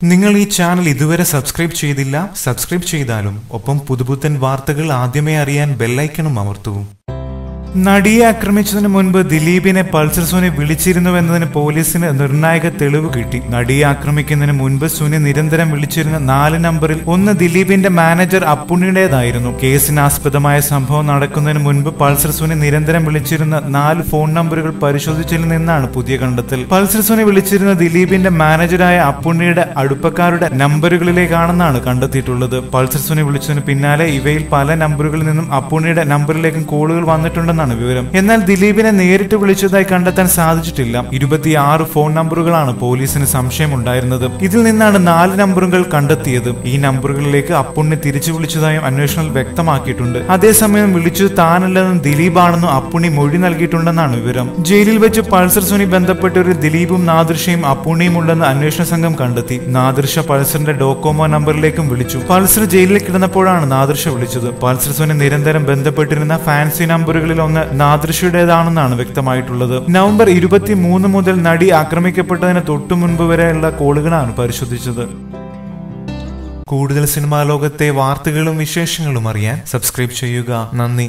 നിങ്ങൾ ഈ ചാനൽ ഇതുവരെ സബ്സ്ക്രൈബ് ചെയ്തില്ല, സബ്സ്ക്രൈബ് ചെയ്താലും ഒപ്പം പുതുപുത്തൻ വാർത്തകൾ ആദ്യമേ അറിയാൻ ബെല്ലൈക്കണും അമർത്തൂ. നടിയെ ആക്രമിച്ചതിന് മുൻപ് ദിലീപിനെ പൾസർ സുനി വിളിച്ചിരുന്നുവെന്നതിന് പോലീസിന് നിർണായക തെളിവ് കിട്ടി. നടിയെ ആക്രമിക്കുന്നതിന് മുൻപ് സുനി നിരന്തരം വിളിച്ചിരുന്ന 4 നമ്പറിൽ ഒന്ന് ദിലീപിന്റെ മാനേജർ അപ്പുണ്ണിയുടേതായിരുന്നു. കേസിനാസ്പദമായ സംഭവം നടക്കുന്നതിന് മുൻപ് പൾസർ സുനി നിരന്തരം വിളിച്ചിരുന്ന 4 ഫോൺ നമ്പറുകൾ പരിശോധിച്ചതിൽ നിന്നാണ് പുതിയ കണ്ടെത്തൽ. പൾസർ സുനി വിളിച്ചിരുന്ന ദിലീപിന്റെ മാനേജറായ അപ്പുണ്ണിയുടെ അടുപ്പക്കാരുടെ നമ്പറുകളിലേക്കാണെന്നാണ് കണ്ടെത്തിയിട്ടുള്ളത്. പൾസർ സുനി വിളിച്ചതിന് പിന്നാലെ ഇവയിൽ പല നമ്പറുകളിൽ നിന്നും അപ്പുണ്ണിയുടെ നമ്പറിലേക്കും കോളുകൾ വന്നിട്ടുണ്ടെന്നാണ് വിവരം. എന്നാൽ ദിലീപിനെ നേരിട്ട് വിളിച്ചതായി കണ്ടെത്താൻ സാധിച്ചിട്ടില്ല. 26 ഫോൺ നമ്പറുകളാണ് പോലീസിന് സംശയമുണ്ടായിരുന്നത്. ഇതിൽ നിന്നാണ് 4 നമ്പറുകൾ കണ്ടെത്തിയത്. ഈ നമ്പറുകളിലേക്ക് അപ്പുണ്ണി തിരിച്ചു വിളിച്ചതായും അന്വേഷണത്തിൽ വ്യക്തമാക്കിയിട്ടുണ്ട്. അതേസമയം വിളിച്ചത് താനല്ലെന്നും ദിലീപാണെന്നും അപ്പുണ്ണി മൊഴി നൽകിയിട്ടുണ്ടെന്നാണ് വിവരം. ജയിലിൽ വെച്ച് പൾസർ സുനി ബന്ധപ്പെട്ട ഒരു ദിലീപും നാദിർഷയും അപ്പുണ്ണിയും ഉണ്ടെന്ന് അന്വേഷണ സംഘം കണ്ടെത്തി. നാദിർഷ പൾസറിന്റെ ഡോകോമോ നമ്പറിലേക്കും വിളിച്ചു. പൾസർ ജയിലിൽ കിടന്നപ്പോഴാണ് നാദിർഷ വിളിച്ചത്. പൾസർ സുനി നിരന്തരം ബന്ധപ്പെട്ടിരുന്ന ഫാൻസി നമ്പറുകളിൽ ഒന്ന് നാദിർഷയുടേതാണെന്നാണ് വ്യക്തമായിട്ടുള്ളത്. നവംബർ 23 മുതൽ നടി ആക്രമിക്കപ്പെട്ടതിന് തൊട്ടു മുൻപ് വരെയുള്ള കോളുകളാണ് പരിശോധിച്ചത്. കൂടുതൽ സിനിമാ ലോകത്തെ വാർത്തകളും വിശേഷങ്ങളും അറിയാൻ സബ്സ്ക്രൈബ് ചെയ്യുക. നന്ദി.